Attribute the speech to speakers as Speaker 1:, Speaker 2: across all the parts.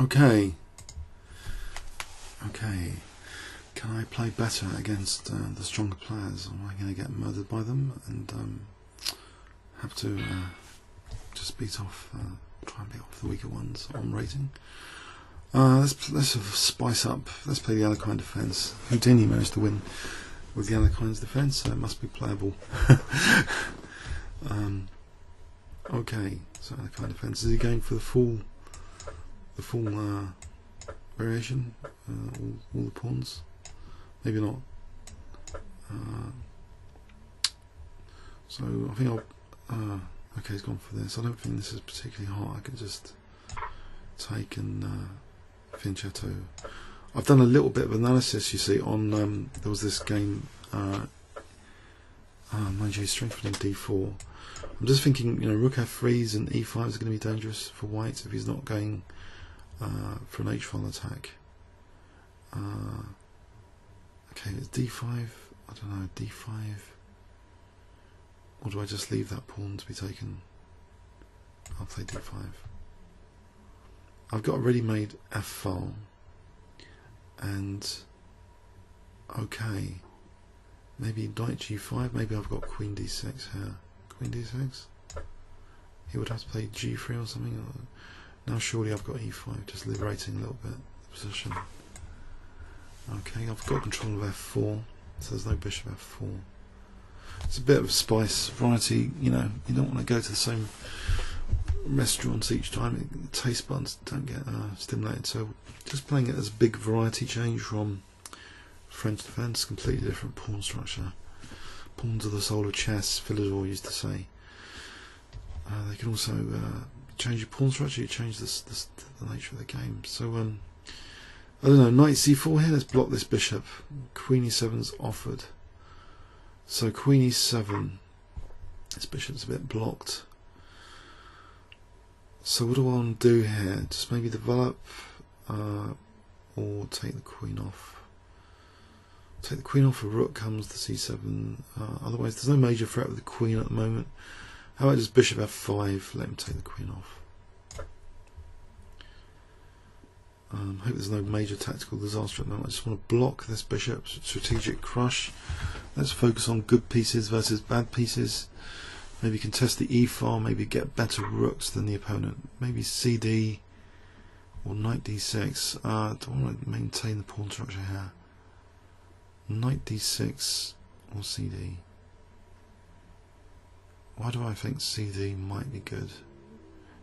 Speaker 1: Okay. Can I play better against the stronger players, or am I going to get murdered by them and have to just try and beat off the weaker ones on rating? Let's spice up. Let's play the Alekhine defense. Houdini managed to win with the Alekhine's defense, so it must be playable. Okay, so Alekhine defense. Is he going for the full variation? All the pawns? Maybe not. So I think I'll. Okay, he's gone for this. I don't think this is particularly hard. I can just take and fianchetto. I've done a little bit of analysis, you see, on there was this game, Ng strengthening d4. I'm just thinking, you know, rook f3s and e5 is going to be dangerous for white if he's not going for an h-file attack. Okay, it's d5. I don't know, d5. Or do I just leave that pawn to be taken? I'll play d5. I've got a ready-made f-file. And okay, maybe knight g5. Maybe I've got queen d6 here. Queen d6. He would have to play g3 or something. Now surely I've got e5, just liberating a little bit the position. Okay, I've got control of f4, so there's no bishop f4. It's a bit of spice, variety. You know, you don't want to go to the same restaurants each time. The taste buds don't get stimulated, so just playing it as a big variety change from French defense. Completely different pawn structure. Pawns are the soul of chess, Philidor used to say. They can also change your pawn structure. You change the nature of the game. So I don't know, knight c4 here. Let's block this bishop. Queen e7's offered, so queen e7, this bishop's a bit blocked. So what do I want to do here? Just maybe develop, or take the queen off. Take the queen off, a rook comes to c7. Otherwise, there's no major threat with the queen at the moment. How about just bishop f5? Let him take the queen off. Hope there's no major tactical disaster at the moment. I just want to block this bishop. Strategic crush. Let's focus on good pieces versus bad pieces. Maybe contest the e-file, maybe get better rooks than the opponent. Maybe cd or knight d6. Do I want to maintain the pawn structure here? Knight d6 or cd. Why do I think cd might be good?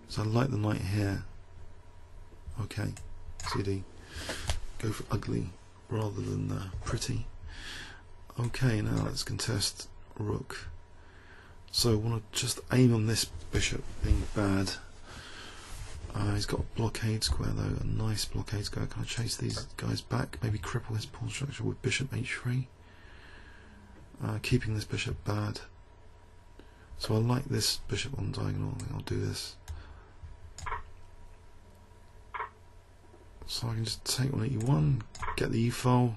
Speaker 1: Because I like the knight here. Okay, cd. Go for ugly rather than pretty. Okay, now let's contest rook. So I want to just aim on this bishop being bad. He's got a blockade square though, a nice blockade square. Can I chase these guys back? Maybe cripple his pawn structure with bishop h3. Keeping this bishop bad. So I like this bishop on diagonal. I think I'll do this. So I can just take on e1, get the e-file.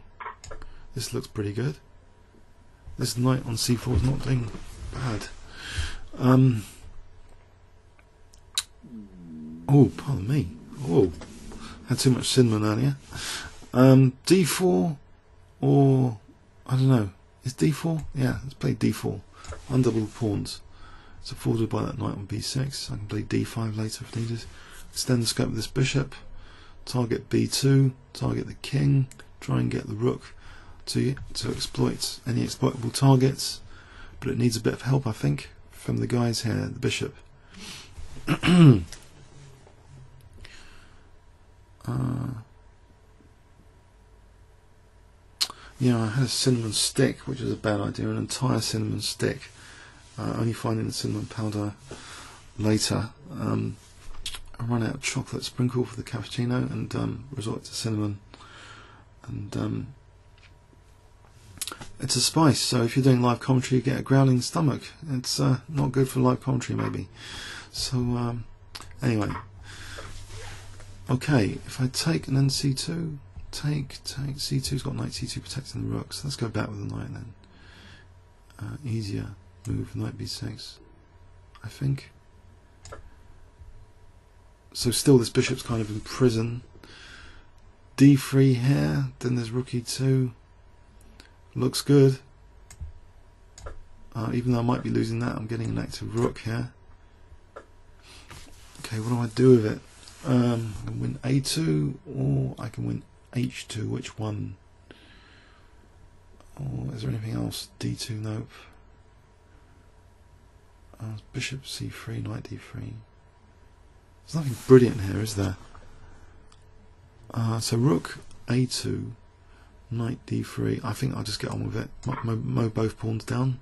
Speaker 1: This looks pretty good. This knight on c4 is not doing bad. Oh, pardon me. Oh, had too much cinnamon earlier. D4 or I don't know. Is D4? Yeah, let's play D4. Undouble pawns. It's afforded by that knight on b6. I can play d5 later if needed. Extend the scope of this bishop. Target b2. Target the king. Try and get the rook to exploit any exploitable targets. But it needs a bit of help, I think, from the guys here, the bishop. Yeah, I had a cinnamon stick, which is a bad idea, an entire cinnamon stick. Only finding the cinnamon powder later. I ran out of chocolate sprinkle for the cappuccino and resort to cinnamon. And it's a spice, so if you're doing live commentary, you get a growling stomach. It's not good for live commentary, maybe. So anyway, okay. If I take and then c2, take c2's got knight c2 protecting the rooks. Let's go back with the knight then. Easier move, knight b6, I think. So still this bishop's kind of in prison. D3 here, then there's rook e2. Looks good. Even though I might be losing that, I'm getting an active rook here. Okay, what do I do with it? I can win a2 or I can win h2. Which one? Oh, is there anything else? d2, nope. Bishop c3, knight d3. There's nothing brilliant here, is there? So rook a2, knight d3. I think I'll just get on with it. Mow both pawns down.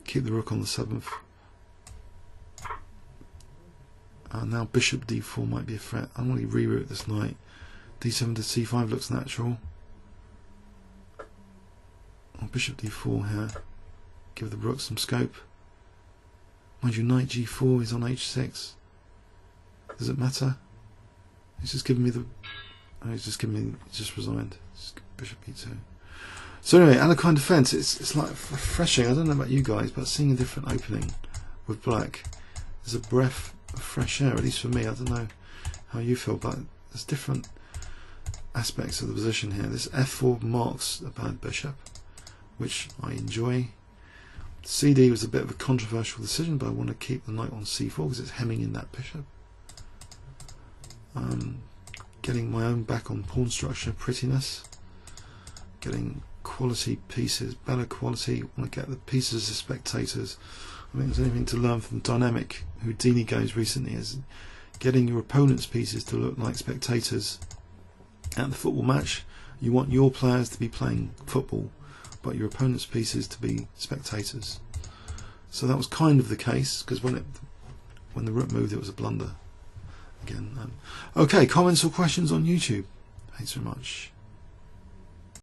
Speaker 1: Keep the rook on the 7th. Now bishop d4 might be a threat. I'm going to reroute this knight. d7 to c5 looks natural. Bishop d4 here. Give the rook some scope. Mind you, knight g4 is on h6. Does it matter? He's just giving me the... Oh, he's just giving me... He's just resigned. Just bishop e2. So anyway, Alekhine defense, it's like refreshing. I don't know about you guys, but seeing a different opening with black is a breath of fresh air, at least for me. I don't know how you feel, but there's different aspects of the position here. This f4 marks a bad bishop, which I enjoy. CD was a bit of a controversial decision, but I want to keep the knight on c4 because it's hemming in that bishop. Getting my own back on pawn structure, prettiness. Getting quality pieces, better quality. I want to get the pieces as spectators. I mean, there's anything to learn from dynamic Houdini games recently is getting your opponent's pieces to look like spectators at the football match. You want your players to be playing football, but your opponent's pieces to be spectators. So that was kind of the case, because when the rook moved, it was a blunder. Again, okay, comments or questions on YouTube? Thanks very much.